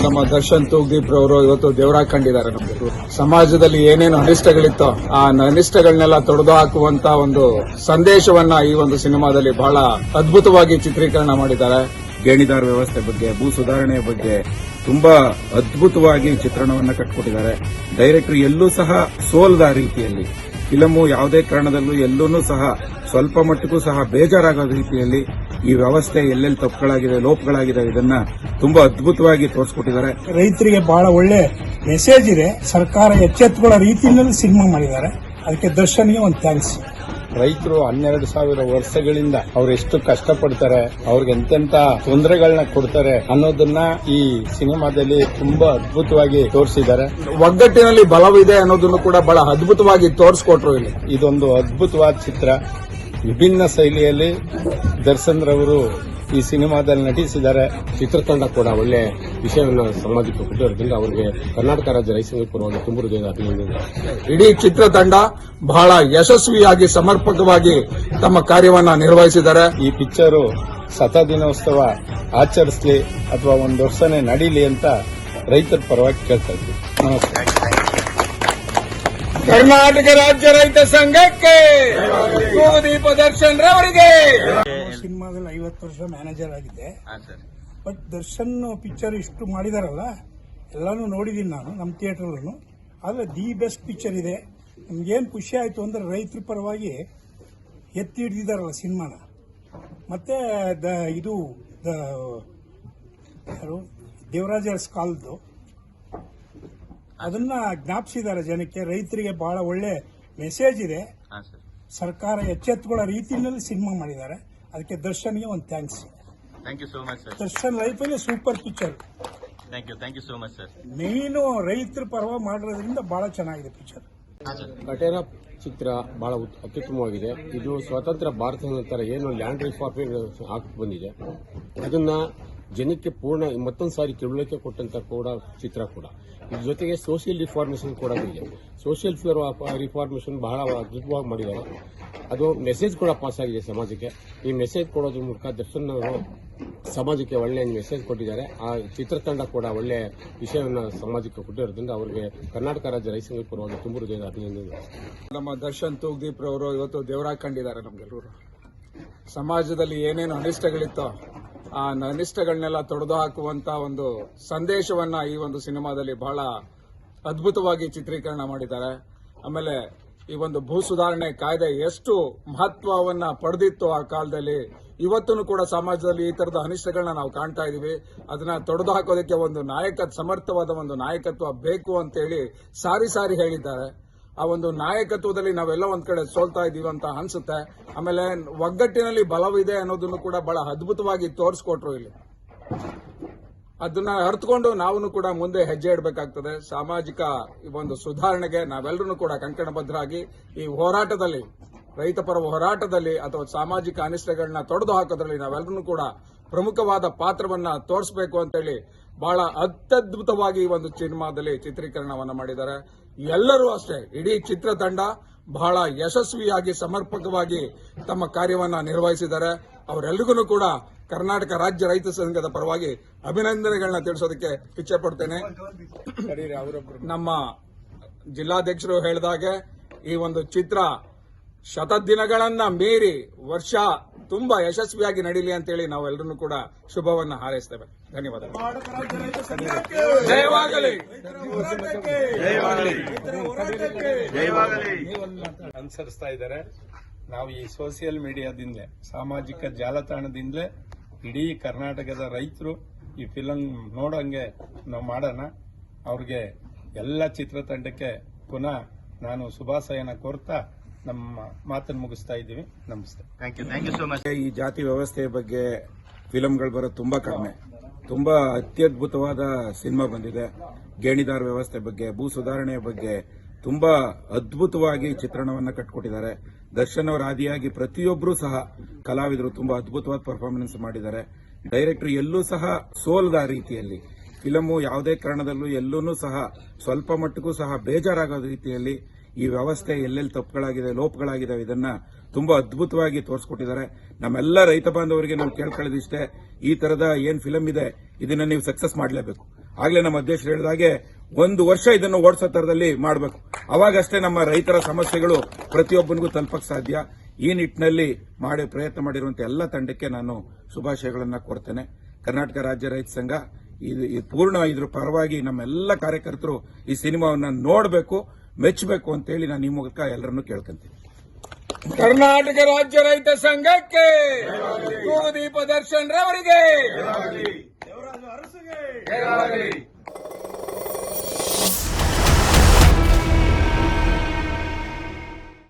ನಮ್ಮ ದರ್ಶನ್ ತೂಗ್ದೀಪ್ ರವರು ಇವತ್ತು ದೇವರಾಗಿ ಕಂಡಿದ್ದಾರೆ. ನಮಗೆ ಸಮಾಜದಲ್ಲಿ ಏನೇನು ಅನಿಷ್ಟಗಳಿತ್ತೋ ಆ ಅನಿಷ್ಟಗಳನ್ನೆಲ್ಲ ತೊಡೆದು ಹಾಕುವಂತ ಒಂದು ಸಂದೇಶವನ್ನ ಈ ಒಂದು ಸಿನಿಮಾದಲ್ಲಿ ಬಹಳ ಅದ್ಭುತವಾಗಿ ಚಿತ್ರೀಕರಣ ಮಾಡಿದ್ದಾರೆ. ಗೇಣಿದಾರ ವ್ಯವಸ್ಥೆ ಬಗ್ಗೆ, ಭೂ ಸುಧಾರಣೆಯ ಬಗ್ಗೆ ತುಂಬಾ ಅದ್ಭುತವಾಗಿ ಚಿತ್ರಣವನ್ನ ಕಟ್ಟಿಕೊಟ್ಟಿದ್ದಾರೆ. ಡೈರೆಕ್ಟರ್ ಎಲ್ಲೂ ಸಹ ಸೋಲದ ರೀತಿಯಲ್ಲಿ ಫಿಲಮು ಯಾವುದೇ ಕಾರಣದಲ್ಲೂ ಎಲ್ಲೂ ಸಹ ಸ್ವಲ್ಪ ಮಟ್ಟಿಗೂ ಸಹ ಬೇಜಾರಾಗೋ ರೀತಿಯಲ್ಲಿ ಈ ವ್ಯವಸ್ಥೆ ಎಲ್ಲೆಲ್ಲಿ ತಪ್ಪುಗಳಾಗಿದೆ, ಲೋಪಗಳಾಗಿದೆ, ಇದನ್ನ ತುಂಬಾ ಅದ್ಭುತವಾಗಿ ತೋರಿಸ್ಕೊಟ್ಟಿದ್ದಾರೆ. ರೈತರಿಗೆ ಬಹಳ ಒಳ್ಳೆ ಮೆಸೇಜ್ ಇದೆ. ಸರ್ಕಾರ ಎಚ್ಚೆತ್ತುಕೊಳ್ಳೋ ರೀತಿಯಲ್ಲಿ ಸಿನಿಮಾ ಮಾಡಿದ್ದಾರೆ. ಅದಕ್ಕೆ ದರ್ಶನ್ಗೆ ಒಂದು ಥ್ಯಾಂಕ್ಸ್. ರೈತರು 12,000 ವರ್ಷಗಳಿಂದ ಅವ್ರು ಎಷ್ಟು ಕಷ್ಟಪಡ್ತಾರೆ, ಅವ್ರಿಗೆ ಎಂತೆಂತ ತೊಂದರೆಗಳನ್ನ ಕೊಡ್ತಾರೆ ಅನ್ನೋದನ್ನ ಈ ಸಿನಿಮಾದಲ್ಲಿ ತುಂಬಾ ಅದ್ಭುತವಾಗಿ ತೋರಿಸಿದ್ದಾರೆ. ಒಗ್ಗಟ್ಟಿನಲ್ಲಿ ಬಲವಿದೆ ಅನ್ನೋದನ್ನು ಕೂಡ ಬಹಳ ಅದ್ಭುತವಾಗಿ ತೋರಿಸ್ಕೊಟ್ರು. ಇಲ್ಲಿ ಇದೊಂದು ಅದ್ಭುತವಾದ ಚಿತ್ರ. ವಿಭಿನ್ನ ಶೈಲಿಯಲ್ಲಿ ದರ್ಶನ್ ರವರು ಈ ಸಿನಿಮಾದಲ್ಲಿ ನಟಿಸಿದ್ದಾರೆ. ಚಿತ್ರತಂಡ ಕೂಡ ಒಳ್ಳೆ ವಿಷಯವನ್ನು ಸಮಾಜಕ್ಕೆ ಕೊಟ್ಟಿರೋದ್ರಿಂದ ಅವರಿಗೆ ಕರ್ನಾಟಕ ರಾಜ್ಯ ರೈತ ಸಂಘದ ಪರವಾಗಿ ತುಂಬ ಹೃದಯದ ಅಭಿನಂದನೆ. ಇಡೀ ಚಿತ್ರತಂಡ ಬಹಳ ಯಶಸ್ವಿಯಾಗಿ ಸಮರ್ಪಕವಾಗಿ ತಮ್ಮ ಕಾರ್ಯವನ್ನ ನಿರ್ವಹಿಸಿದ್ದಾರೆ. ಈ ಪಿಕ್ಚರು ದಿನೋತ್ಸವ ಆಚರಿಸಲಿ ಅಥವಾ ಒಂದು ವರ್ಷನೇ ನಡೀಲಿ ಅಂತ ರೈತರ ಪರವಾಗಿ ಕೇಳ್ತಾ ಇದ್ವಿ. ನಮಸ್ಕಾರ. ಕರ್ನಾಟಕ ರಾಜ್ಯ ರೈತ ಸಂಘಕ್ಕೆ ತೂಗ್ದೀಪ್ ದರ್ಶನ್ ರವರಿಗೆ. ಸಿನಿಮಾದಲ್ಲಿ 50 ವರ್ಷ ಮ್ಯಾನೇಜರ್ ಆಗಿದೆ. ಬಟ್ ದರ್ಶನ್ ಪಿಕ್ಚರ್ ಇಷ್ಟು ಮಾಡಿದಾರಲ್ಲ, ಎಲ್ಲಾನು ನೋಡಿದೀನಿ ನಾನು ನಮ್ಮ ಥಿಯೇಟರ್ಲೂ. ಆದ್ರೆ ದಿ ಬೆಸ್ಟ್ ಪಿಕ್ಚರ್ ಇದೆ. ನಮ್ಗೇನು ಖುಷಿ ಆಯ್ತು ಅಂದ್ರೆ ರೈತರ ಪರವಾಗಿ ಎತ್ತಿ ಹಿಡಿದಿದ್ದಾರಲ್ಲ ಸಿನಿಮಾನ. ಮತ್ತೆ ಇದು ದೇವರಾಜ ಕಾಲದ್ದು ಅದನ್ನ ಜ್ಞಾಪಿಸಿದ್ದಾರೆ ಜನಕ್ಕೆ. ರೈತರಿಗೆ ಬಹಳ ಒಳ್ಳೆ ಮೆಸೇಜ್ ಇದೆ. ಸರ್ಕಾರ ಎಚ್ಚೆತ್ತುಕೊಳ್ಳೋ ರೀತಿಯಲ್ಲಿ ಸಿನಿಮಾ ಮಾಡಿದ್ದಾರೆ. ಅದಕ್ಕೆ ದರ್ಶನ್ಗೆ ಒಂದು ಥ್ಯಾಂಕ್ಸ್. ದರ್ಶನ್ ಲೈಫಲ್ಲಿ ಸೂಪರ್ ಪಿಕ್ಚರ್. ಮೇನು ರೈತರ ಪರವಾಗಿ ಮಾಡಿರೋದ್ರಿಂದ ಬಹಳ ಚೆನ್ನಾಗಿದೆ ಪಿಕ್ಚರ್. ಕಟೇರ ಚಿತ್ರ ಬಹಳ ಅತ್ಯುತ್ತಮವಾಗಿದೆ. ಇದು ಸ್ವತಂತ್ರ ಭಾರತದ ನಂತರ ಏನು ಲ್ಯಾಂಡ್ ರಿಫಾರ್ಮ್ ಆಗ್ತಾ ಬಂದಿದೆ ಅದನ್ನ ಜನಕ್ಕೆ ಪೂರ್ಣ ಮತ್ತೊಂದು ಸಾರಿ ತಿಳುವಳಿಕೆ ಕೊಟ್ಟಂತ ಕೂಡ ಚಿತ್ರ ಕೂಡ. ಇದ್ರ ಜೊತೆಗೆ ಸೋಷಿಯಲ್ ರಿಫಾರ್ಮೇಶನ್ ಕೂಡ ಇದೆ. ಸೋಷಿಯಲ್ ರಿಫಾರ್ಮೇಶನ್ ಬಹಳ ಅದ್ಭುತವಾಗಿ ಮಾಡಿದ್ದಾರೆ. ಅದು ಮೆಸೇಜ್ ಕೂಡ ಪಾಸ್ ಆಗಿದೆ ಸಮಾಜಕ್ಕೆ. ಈ ಮೆಸೇಜ್ ಕೊಡೋದ್ರ ಮೂಲಕ ದರ್ಶನ್ ಅವರು ಸಮಾಜಕ್ಕೆ ಒಳ್ಳೆ ಮೆಸೇಜ್ ಕೊಟ್ಟಿದ್ದಾರೆ. ಆ ಚಿತ್ರತಂಡ ಕೂಡ ಒಳ್ಳೆ ವಿಷಯವನ್ನು ಸಮಾಜಕ್ಕೆ ಕೊಟ್ಟಿರೋದ್ರಿಂದ ಅವರಿಗೆ ಕರ್ನಾಟಕ ರಾಜ್ಯ ರೈತ ಸಂಘದ ಪರವಾಗಿ ತುಂಬ ಹೃದಯದ ಅಭಿನಂದನೆ. ನಮ್ಮ ದರ್ಶನ್ ತೂಗ್ದೀಪ್ ರವರು ಇವತ್ತು ದೇವರಾಗಿ ಕಂಡಿದ್ದಾರೆ. ನಮ್ಗೆಲ್ಲರೂ ಸಮಾಜದಲ್ಲಿ ಏನೇನು ಅನಿಷ್ಟಗಳಿತ್ತೋ ಆ ಅನಿಷ್ಟಗಳನ್ನೆಲ್ಲ ತೊಡೆದು ಹಾಕುವಂತ ಒಂದು ಸಂದೇಶವನ್ನ ಈ ಒಂದು ಸಿನಿಮಾದಲ್ಲಿ ಬಹಳ ಅದ್ಭುತವಾಗಿ ಚಿತ್ರೀಕರಣ ಮಾಡಿದ್ದಾರೆ. ಆಮೇಲೆ ಈ ಒಂದು ಭೂ ಸುಧಾರಣೆ ಕಾಯ್ದೆ ಎಷ್ಟು ಮಹತ್ವವನ್ನ ಪಡೆದಿತ್ತು ಆ ಕಾಲದಲ್ಲಿ, ಇವತ್ತೂ ಕೂಡ ಸಮಾಜದಲ್ಲಿ ಈ ತರದ ಅನಿಷ್ಟಗಳನ್ನ ನಾವು ಕಾಣ್ತಾ ಇದೀವಿ. ಅದನ್ನ ತೊಡೆದು ಹಾಕೋದಕ್ಕೆ ಒಂದು ಸಮರ್ಥವಾದ ಒಂದು ನಾಯಕತ್ವ ಬೇಕು ಅಂತೇಳಿ ಸಾರಿ ಸಾರಿ ಹೇಳಿದ್ದಾರೆ. ಆ ಒಂದು ನಾಯಕತ್ವದಲ್ಲಿ ನಾವೆಲ್ಲ ಒಂದ್ ಕಡೆ ಸೋಲ್ತಾ ಇದೀವಿ ಅಂತ ಅನ್ಸುತ್ತೆ. ಆಮೇಲೆ ಒಗ್ಗಟ್ಟಿನಲ್ಲಿ ಬಲವಿದೆ ಅನ್ನೋದನ್ನು ಕೂಡ ಬಹಳ ಅದ್ಭುತವಾಗಿ ತೋರಿಸ್ಕೊಟ್ರು. ಇಲ್ಲಿ ಅದನ್ನ ಅರ್ಥಕೊಂಡು ನಾವು ಕೂಡ ಮುಂದೆ ಹೆಜ್ಜೆ ಇಡಬೇಕಾಗ್ತದೆ. ಸಾಮಾಜಿಕ ಒಂದು ಸುಧಾರಣೆಗೆ ನಾವೆಲ್ಲರೂ ಕೂಡ ಕಂಕಣಬದ್ಧರಾಗಿ ಈ ಹೋರಾಟದಲ್ಲಿ, ರೈತಪರ ಹೋರಾಟದಲ್ಲಿ ಅಥವಾ ಸಾಮಾಜಿಕ ಅನಿಷ್ಟಗಳನ್ನ ತೊಡೆದು ಹಾಕೋದ್ರಲ್ಲಿ ನಾವೆಲ್ಲರೂ ಕೂಡ ಪ್ರಮುಖವಾದ ಪಾತ್ರವನ್ನ ತೋರಿಸಬೇಕು ಅಂತೇಳಿ ಬಹಳ ಅತ್ಯದ್ಭುತವಾಗಿ ಈ ಒಂದು ಸಿನಿಮಾದಲ್ಲಿ ಚಿತ್ರೀಕರಣವನ್ನ ಮಾಡಿದ್ದಾರೆ. ಎಲ್ಲರೂ ಅಷ್ಟೇ, ಇಡೀ ಚಿತ್ರತಂಡ ಬಹಳ ಯಶಸ್ವಿಯಾಗಿ ಸಮರ್ಪಕವಾಗಿ ತಮ್ಮ ಕಾರ್ಯವನ್ನ ನಿರ್ವಹಿಸಿದ್ದಾರೆ. ಅವರೆಲ್ಲರಿಗೂ ಕೂಡ ಕರ್ನಾಟಕ ರಾಜ್ಯ ರೈತ ಸಂಘದ ಪರವಾಗಿ ಅಭಿನಂದನೆಗಳನ್ನ ತಿಳಿಸೋದಕ್ಕೆ ಇಚ್ಛೆ ಪಡ್ತೇನೆ. ನಮ್ಮ ಜಿಲ್ಲಾಧ್ಯಕ್ಷರು ಹೇಳಿದಾಗೆ ಈ ಒಂದು ಚಿತ್ರ ಶತದಿನಗಳನ್ನ ಮೀರಿ ವರ್ಷ ತುಂಬಾ ಯಶಸ್ವಿಯಾಗಿ ನಡೀಲಿ ಅಂತೇಳಿ ನಾವೆಲ್ಲರೂ ಕೂಡ ಶುಭವನ್ನ ಹಾರೈಸ್ತೇವೆ. ಧನ್ಯವಾದಗಳು. ಅನುಸರಿಸ್ತಾ ಇದ್ದಾರೆ. ನಾವು ಈ ಸೋಷಿಯಲ್ ಮೀಡಿಯಾದಿಂದಲೇ, ಸಾಮಾಜಿಕ ಜಾಲತಾಣದಿಂದಲೇ ಇಡೀ ಕರ್ನಾಟಕದ ರೈತರು ಈ ಫಿಲಂ ನೋಡಂಗೆ ನಾವು ಮಾಡೋಣ. ಅವ್ರಿಗೆ ಎಲ್ಲ ಚಿತ್ರತಂಡಕ್ಕೆ ಪುನಃ ನಾನು ಶುಭಾಶಯನ ಕೋರ್ತಾ ನಮ್ಮ ಮಾತನ್ನು ಮುಗಿಸ್ತಾ ಇದ್ದೀವಿ. ನಮಸ್ತೆ. Thank you so much. ಈ ಜಾತಿ ವ್ಯವಸ್ಥೆಯ ಬಗ್ಗೆ ಫಿಲಂಗಳು ಬರೋದು ತುಂಬಾ ಕಡಿಮೆ. ತುಂಬಾ ಅತ್ಯದ್ಭುತವಾದ ಸಿನಿಮಾ ಬಂದಿದೆ. ಗೇಣಿದಾರ ವ್ಯವಸ್ಥೆ ಬಗ್ಗೆ, ಭೂ ಸುಧಾರಣೆಯ ಬಗ್ಗೆ ತುಂಬಾ ಅದ್ಭುತವಾಗಿ ಚಿತ್ರಣವನ್ನ ಕಟ್ಟಿಕೊಟ್ಟಿದ್ದಾರೆ. ದರ್ಶನ್ ಅವರ ಆದಿಯಾಗಿ ಪ್ರತಿಯೊಬ್ಬರೂ ಸಹ ಕಲಾವಿದರು ತುಂಬಾ ಅದ್ಭುತವಾದ ಪರ್ಫಾರ್ಮೆನ್ಸ್ ಮಾಡಿದ್ದಾರೆ. ಡೈರೆಕ್ಟರ್ ಎಲ್ಲೂ ಸಹ ಸೋಲದ ರೀತಿಯಲ್ಲಿ ಫಿಲಮು ಯಾವುದೇ ಕಾರಣದಲ್ಲೂ ಎಲ್ಲೂ ಸಹ ಸ್ವಲ್ಪ ಮಟ್ಟಿಗೂ ಸಹ ಬೇಜಾರಾಗೋ ರೀತಿಯಲ್ಲಿ ಈ ವ್ಯವಸ್ಥೆ ಎಲ್ಲೆಲ್ಲಿ ತಪ್ಪುಗಳಾಗಿದೆ, ಲೋಪಗಳಾಗಿದೆ, ಇದನ್ನ ತುಂಬಾ ಅದ್ಭುತವಾಗಿ ತೋರಿಸ್ಕೊಟ್ಟಿದ್ದಾರೆ. ನಮ್ಮೆಲ್ಲ ರೈತ ಬಾಂಧವರಿಗೆ ನಾವು ಕೇಳ್ಕೊಳ್ಳೋದಿಷ್ಟೇ, ಈ ತರದ ಏನ್ ಫಿಲಂ ಇದೆ ಇದನ್ನ ನೀವು ಸಕ್ಸಸ್ ಮಾಡಲೇಬೇಕು. ಆಗ್ಲೇ ನಮ್ಮ ಅಧ್ಯಕ್ಷರು ಹೇಳಿದಾಗೆ 1 ವರ್ಷ ಇದನ್ನು ಓಡಿಸೋ ತರದಲ್ಲಿ ಮಾಡಬೇಕು. ಅವಾಗಷ್ಟೇ ನಮ್ಮ ರೈತರ ಸಮಸ್ಯೆಗಳು ಪ್ರತಿಯೊಬ್ಬನಿಗೂ ತಲುಪಕ್ಕೆ ಸಾಧ್ಯ. ಈ ನಿಟ್ಟಿನಲ್ಲಿ ಪ್ರಯತ್ನ ಮಾಡಿರುವಂತ ಎಲ್ಲ ತಂಡಕ್ಕೆ ನಾನು ಶುಭಾಶಯಗಳನ್ನ ಕೋರ್ತೇನೆ. ಕರ್ನಾಟಕ ರಾಜ್ಯ ರೈತ ಸಂಘ ಪೂರ್ಣ ಇದ್ರ ಪರವಾಗಿ ನಮ್ಮೆಲ್ಲ ಕಾರ್ಯಕರ್ತರು ಈ ಸಿನಿಮಾವನ್ನ ನೋಡಬೇಕು, ಮೆಚ್ಚಬೇಕು ಅಂತೇಳಿ ನಾನು ಈ ಮೂಲಕ ಎಲ್ಲರನ್ನೂ ಕೇಳ್ಕೊಂತೀನಿ. ಕರ್ನಾಟಕ ರಾಜ್ಯ ರೈತ ಸಂಘಕ್ಕೆ ತೂಗುದೀಪ ದರ್ಶನ್ ರವರಿಗೆ